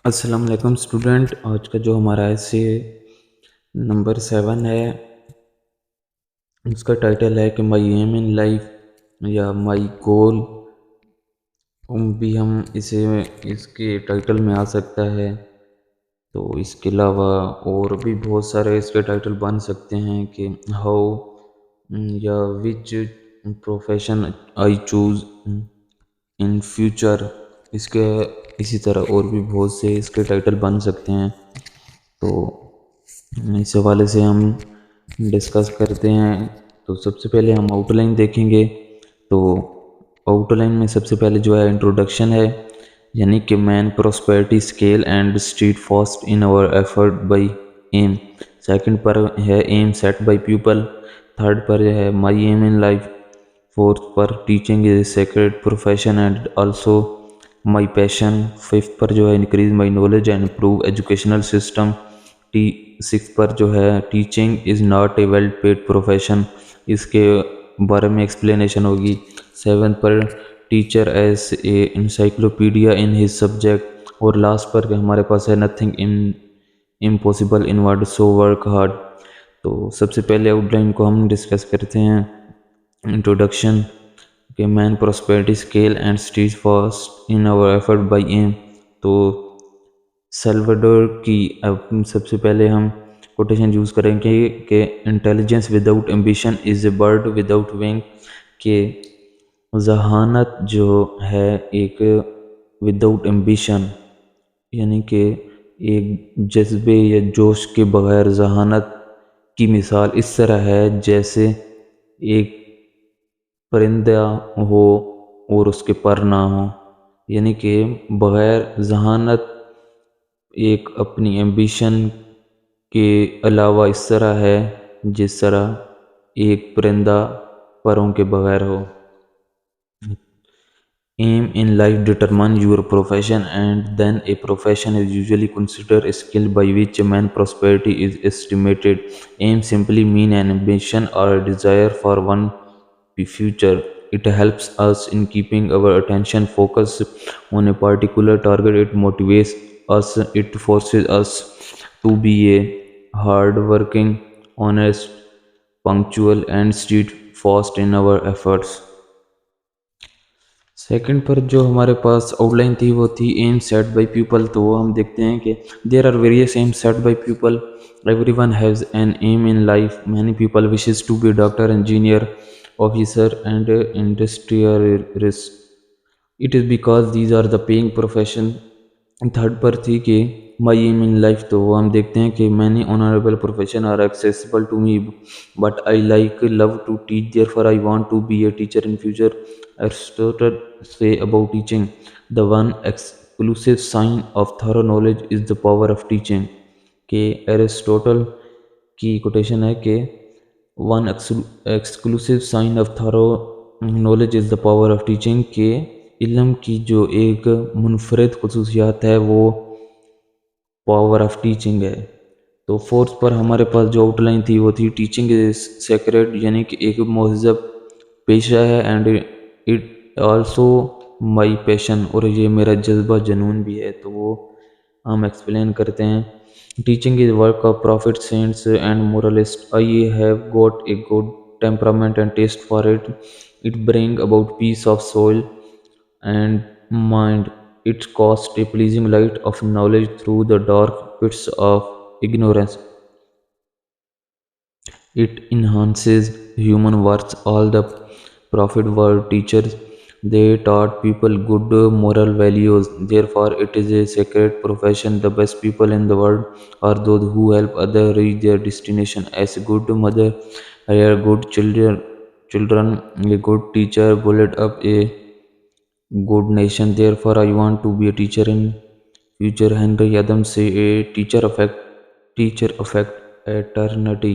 السلام علیکم اسٹوڈنٹ، آج کا جو ہمارا ایسے نمبر 7 ہے، اس کا ٹائٹل ہے کہ مائی ایم ان لائف یا مائی گول بھی ہم اسے اس کے ٹائٹل میں آ سکتا ہے۔ تو اس کے علاوہ اور بھی بہت سارے اس کے ٹائٹل بن سکتے ہیں کہ ہاؤ یا which profession I choose in future, اس کے اسی طرح اور بھی بہت سے اس کے ٹائٹل بن سکتے ہیں۔ تو اس حوالے سے ہم ڈسکس کرتے ہیں۔ تو سب سے پہلے ہم آؤٹ لائن دیکھیں گے۔ تو آؤٹ لائن میں سب سے پہلے جو ہے انٹروڈکشن ہے، یعنی کہ man prosperity skill and steadfast in our effort by aim. Second پر ہے aim set by people. Third پر ہے my aim in life. Fourth پر teaching is a sacred profession and also my passion. Fifth پر جو ہے increase my knowledge and improve educational system. Six پر جو ہے teaching is not a well paid profession, اس کے بارے میں ایکسپلینیشن ہوگی۔ Seven per teacher is a encyclopedia in his subject. اور لاسٹ پر ہمارے پاس ہے nothing impossible in word so work hard. تو سب سے پہلے آؤٹ لائن کو ہم ڈسکس کرتے ہیں۔ انٹروڈکشن کہ man prosperity skill and steadfast in our effort by aim. تو سیلوڈور کی سب سے پہلے ہم کوٹیشن یوز کریں گے کہ intelligence without ambition is a bird without wing, کہ ذہانت جو ہے ایک وداؤٹ ایمبیشن، یعنی کہ ایک جذبے یا جوش کے بغیر ذہانت کی مثال اس طرح ہے جیسے ایک پرندہ ہو اور اس کے پر نہ ہو، یعنی کہ بغیر ذہانت ایک اپنی ایمبیشن کے علاوہ اس طرح ہے جس طرح ایک پرندہ پروں کے بغیر ہو۔ Aim in life determine your profession, and then a profession is usually considered a skill by which a man's prosperity is estimated. Aim simply mean an ambition or a desire for one future. It helps us in keeping our attention focused on a particular target. It motivates us. It forces us to be a hard-working, honest, punctual, and steadfast in our efforts. Second پر جو ہمارے پاس outline تھی وہ تھی M set by people. تو وہ ہم دیکھتے ہیں کہ there are various aim set by people, everyone has an aim in life, many people wishes to be doctor, engineer, officer and industrialist, it is because these are the paying profession. Third پر تھی کہ مائی aim in life. تو وہ ہم دیکھتے ہیں کہ many honourable profession are accessible to me but I like love to teach, therefore I want to be a teacher in future. Aristotle say about teaching, the one exclusive sign of thorough knowledge is the power of teaching، کہ Aristotle کی quotation ہے کہ one exclusive sign of thorough knowledge is the power of teaching، کہ علم کی جو ایک منفرد خصوصیات ہے وہ پاور آف ٹیچنگ ہے۔ تو فورتھ پر ہمارے پاس جو آؤٹ لائن تھی وہ تھی ٹیچنگ از سیکریڈ، یعنی کہ ایک مہذب پیشہ ہے، اینڈ اٹ آلسو مائی پیشن، اور یہ میرا جذبہ جنون بھی ہے۔ تو وہ ہم ایکسپلین کرتے ہیں۔ Teaching is work of profit, saints and moralist, I have got a good temperament and taste for it, it bring about peace of soul and mind, it cast a pleasing light of knowledge through the dark pits of ignorance, it enhances human worth. All the prophet were teachers, they taught people good moral values, therefore it is a sacred profession. The best people in the world are those who help others reach their destination. As a good mother rear good children, a good teacher build up a good nation, therefore I want to be a teacher in future. Henry Adams say a teacher affect eternity,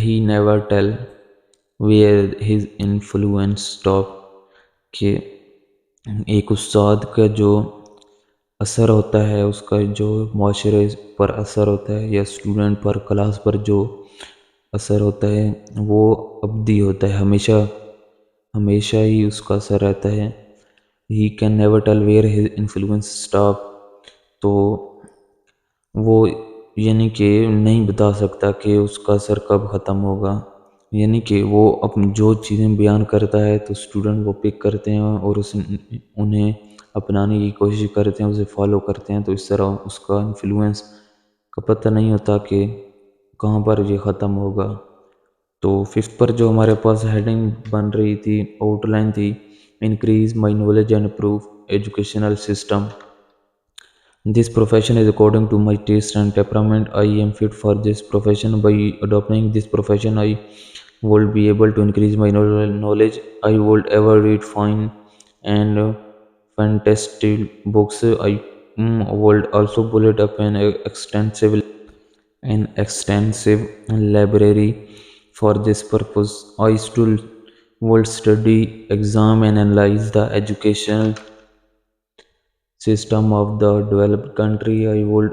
he never tell where his influence stop، کہ ایک استاد کا جو اثر ہوتا ہے، اس کا جو معاشرے پر اثر ہوتا ہے یا اسٹوڈنٹ پر، کلاس پر جو اثر ہوتا ہے وہ ابدی ہوتا ہے، ہمیشہ ہی اس کا اثر رہتا ہے۔ he can never tell where his influence stop۔ تو وہ یعنی کہ نہیں بتا سکتا کہ اس کا اثر کب ختم ہوگا، یعنی کہ وہ جو چیزیں بیان کرتا ہے تو اسٹوڈنٹ وہ پک کرتے ہیں اور انہیں اپنانے کی کوشش کرتے ہیں، اسے فالو کرتے ہیں، تو اس طرح اس کا انفلوئنس کا پتہ نہیں ہوتا کہ کہاں پر یہ ختم ہوگا۔ تو ففتھ پر جو ہمارے پاس ہیڈنگ بن رہی تھی، آؤٹ لائن تھی، increase my knowledge and improve educational system. This profession is according to my taste and temperament. I am fit for this profession. By adopting this profession, I would be able to increase my knowledge. I would ever read fine and fantastic books. I would also bullet up an extensive library for this purpose. I still would study, exam, and analyze the educational system of the developed country. I would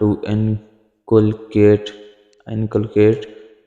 to inculcate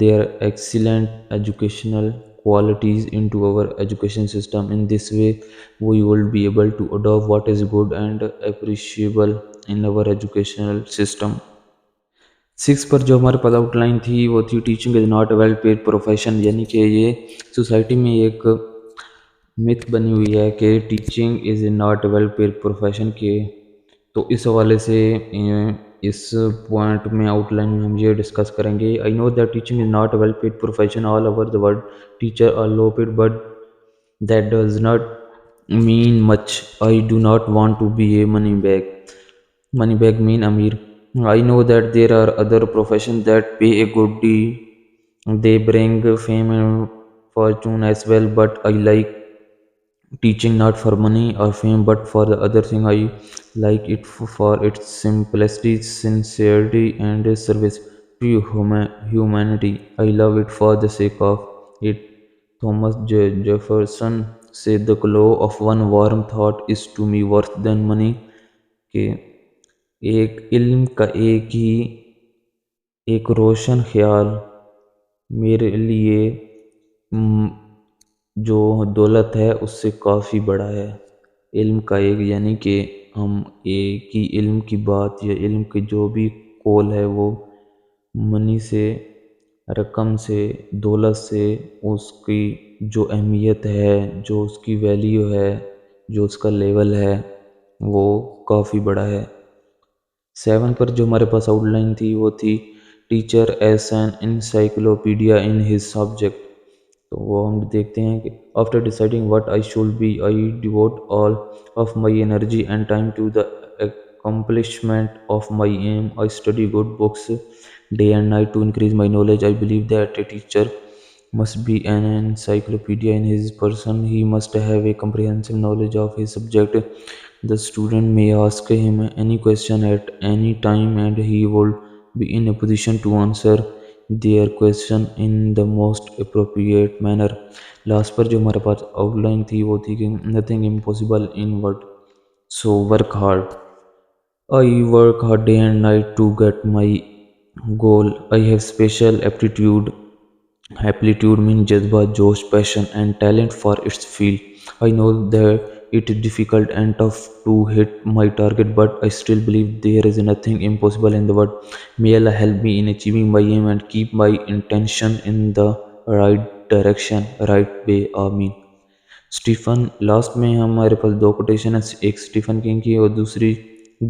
their excellent educational qualities into our education system. In this way, we will be able to adopt what is good and appreciable in our educational system. Six پر جو ہمارے پاس outline تھی وہ تھی teaching is not a well paid profession, یعنی کہ یہ سوسائٹی میں ایک متھ بنی ہوئی ہے کہ teaching is a not a well paid profession کے، تو اس حوالے سے اس پوائنٹ میں آؤٹ لائن میں ہم یہ ڈسکس کریں گے. I know that teaching is not a well paid profession all over the world. Teacher are low paid but that does not mean much. I do not want to be a money bag. Money bag mean Amir. I know that there are other professions that pay a good deal. They bring fame and fortune as well, but I like teaching not for money or fame but for the other thing. I like it for its simplicity, sincerity, and service to humanity. I love it for the sake of it. Thomas Jefferson said the glow of one warm thought is to me worth than money. کہ ایک علم کا ایک روشن خیال میرے لیے جو دولت ہے اس سے کافی بڑا ہے. علم کا ایک یعنی کہ ہم ایک ہی علم کی بات یا علم کی جو بھی قول ہے وہ منی سے، رقم سے، دولت سے، اس کی جو اہمیت ہے، جو اس کی ویلیو ہے، جو اس کا لیول ہے وہ کافی بڑا ہے. 7 پر جو ہمارے پاس آؤٹ لائن تھی وہ تھی teacher is an encyclopedia in his subject. تو وہ ہم دیکھتے ہیں کہ after deciding what I should be I devote all of my energy and time to the accomplishment of my aim. I study good books day and night to increase my knowledge. I believe that a teacher must be an encyclopedia in his person. He must have a comprehensive knowledge of his subject. The student may ask him any question at any time and he will be in a position to answer their question in the most appropriate manner. Last پر جو ہمارے پاس outline تھی وہ تھی کہ nothing impossible in what so work hard. I work hard day and night to get my goal. I have special aptitude means jazba, josh, passion and talent for its field. I know that it is difficult and tough to hit my target, but I still believe there is nothing impossible in the world. May Allah help me in achieving my aim and keep my intention in the right direction, right way. Ameen. Stephen last میں ہمارے پاس 2 quotation ہیں، ایک Stephen king کی اور دوسری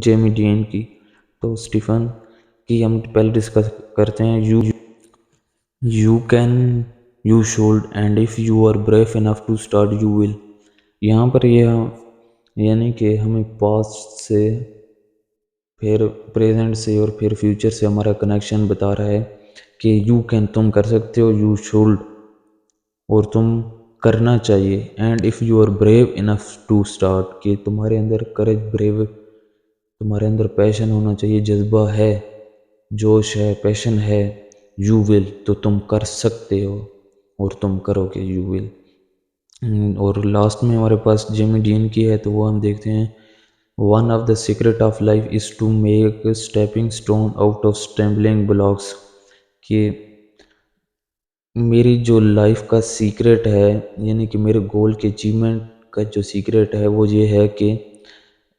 Jamie ڈین کی. تو Stephen کی ہم پہلے ڈسکس کرتے ہیں. You can, you should and if you are brave enough to start you will. یہاں پر یہ یعنی کہ ہمیں پاسٹ سے، پھر پریزنٹ سے اور پھر فیوچر سے ہمارا کنیکشن بتا رہا ہے کہ یو کین تم کر سکتے ہو، یو شوڈ اور تم کرنا چاہیے، and if you are brave enough to start کہ تمہارے اندر کریج، بریو، تمہارے اندر پیشن ہونا چاہیے، جذبہ ہے، جوش ہے، پیشن ہے. یو ول تو تم کر سکتے ہو اور تم کرو گے، یو ول. اور لاسٹ میں ہمارے پاس جیمی ڈین کی ہے تو وہ ہم دیکھتے ہیں. One of the secret of life is to make stepping stone out of stumbling blocks. کہ میری جو لائف کا سیکرٹ ہے یعنی کہ میرے گول کے اچیومنٹ کا جو سیکریٹ ہے وہ یہ ہے کہ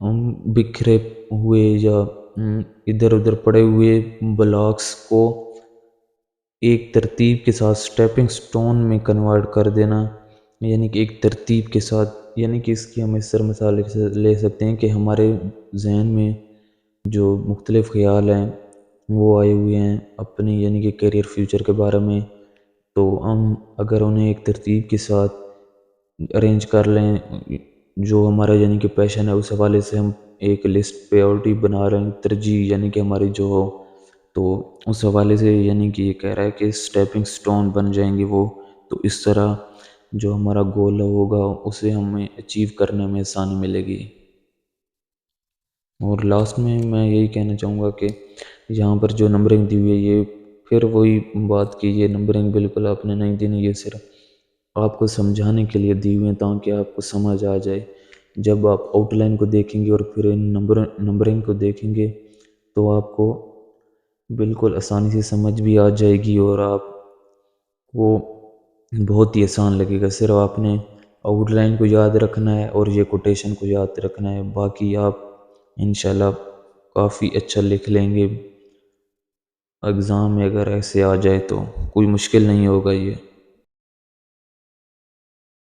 ہم بکھرے ہوئے یا ادھر ادھر پڑے ہوئے بلاکس کو ایک ترتیب کے ساتھ اسٹیپنگ سٹون میں کنورٹ کر دینا، یعنی کہ ایک ترتیب کے ساتھ، یعنی کہ اس کی ہم اس طرح مثال لے سکتے ہیں کہ ہمارے ذہن میں جو مختلف خیال ہیں وہ آئے ہوئے ہیں اپنی، یعنی کہ کیریئر فیوچر کے بارے میں، تو ہم اگر انہیں ایک ترتیب کے ساتھ ارینج کر لیں، جو ہمارا یعنی کہ پیشن ہے اس حوالے سے ہم ایک لسٹ پریورٹی بنا رہے ہیں، ترجیح یعنی کہ ہماری جو ہو، تو اس حوالے سے یعنی کہ یہ کہہ رہا ہے کہ اسٹیپنگ سٹون بن جائیں گے وہ، تو اس طرح جو ہمارا گول ہوگا اسے ہمیں اچیو کرنے میں آسانی ملے گی۔ اور لاسٹ میں یہی کہنا چاہوں گا کہ یہاں پر جو نمبرنگ دی ہوئی ہے یہ پھر وہی بات کی، یہ نمبرنگ بالکل آپ نے نہیں دینی، یہ صرف آپ کو سمجھانے کے لیے دی ہوئی ہیں تاکہ آپ کو سمجھ آ جائے۔ جب آپ آؤٹ لائن کو دیکھیں گے اور پھر ان نمبرنگ کو دیکھیں گے تو آپ کو بالکل آسانی سے سمجھ بھی آ جائے گی اور آپ کو بہت ہی آسان لگے گا۔ صرف آپ نے آؤٹ لائن کو یاد رکھنا ہے اور یہ کوٹیشن کو یاد رکھنا ہے، باقی آپ انشاءاللہ کافی اچھا لکھ لیں گے۔ اگزام میں اگر ایسے آ جائے تو کوئی مشکل نہیں ہوگا یہ۔